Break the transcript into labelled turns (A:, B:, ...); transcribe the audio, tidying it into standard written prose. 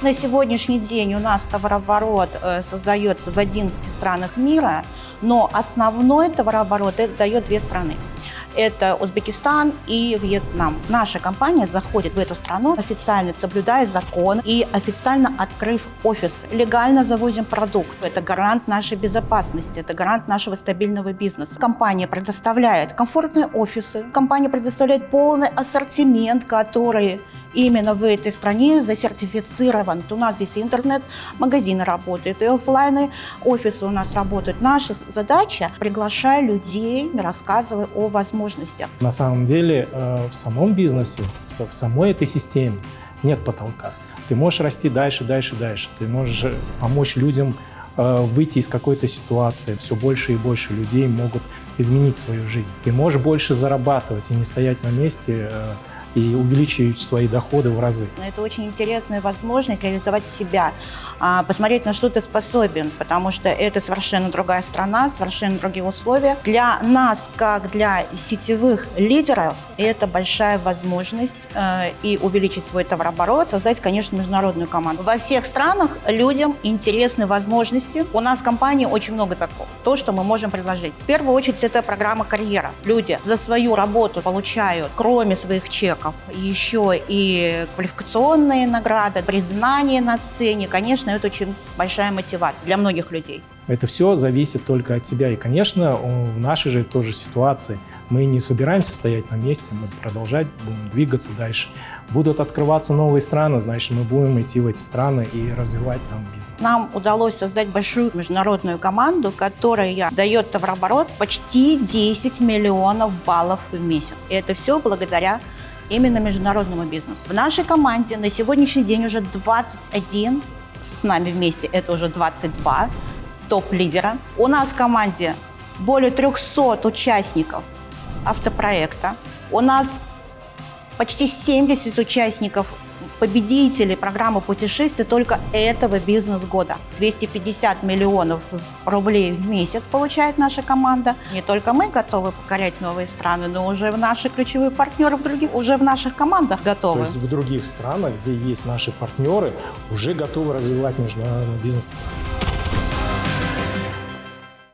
A: На сегодняшний день у нас товарооборот создается в 11 странах мира, но основной товарооборот это дает 2 страны. Это Узбекистан и Вьетнам. Наша компания заходит в эту страну, официально соблюдая закон и официально открыв офис. Легально завозим продукт. Это гарант нашей безопасности, это гарант нашего стабильного бизнеса. Компания предоставляет комфортные офисы, компания предоставляет полный ассортимент, который именно в этой стране засертифицирован. У нас здесь и интернет-магазины работают, и офлайны, офисы у нас работают. Наша задача – приглашать людей, рассказывая о возможностях.
B: На самом деле в самом бизнесе, в самой этой системе нет потолка. Ты можешь расти дальше, дальше, дальше. Ты можешь помочь людям выйти из какой-то ситуации. Все больше и больше людей могут изменить свою жизнь. Ты можешь больше зарабатывать и не стоять на месте, и увеличивать свои доходы в разы.
A: Это очень интересная возможность реализовать себя, посмотреть, на что ты способен, потому что это совершенно другая страна, совершенно другие условия. Для нас, как для сетевых лидеров, это большая возможность и увеличить свой товарооборот, создать, конечно, международную команду. Во всех странах людям интересны возможности. У нас в компании очень много такого, то, что мы можем предложить. В первую очередь, это программа «Карьера». Люди за свою работу получают, кроме своих чеков, еще и квалификационные награды, признание на сцене. Конечно, это очень большая мотивация для многих людей.
B: Это все зависит только от тебя. И, конечно, в нашей же тоже ситуации мы не собираемся стоять на месте, мы продолжать будем двигаться дальше. Будут открываться новые страны, значит, мы будем идти в эти страны и развивать там бизнес.
A: Нам удалось создать большую международную команду, которая дает товарооборот почти 10 миллионов баллов в месяц. И это все благодаря именно международному бизнесу. В нашей команде на сегодняшний день уже 21, с нами вместе это уже 22 топ-лидера. У нас в команде более 300 участников автопроекта. У нас почти 70 участников, победителей программы путешествий только этого бизнес-года. 250 миллионов рублей в месяц получает наша команда. Не только мы готовы покорять новые страны, но уже наши ключевые партнеры уже в наших командах готовы.
B: То есть в других странах, где есть наши партнеры, уже готовы развивать международный бизнес.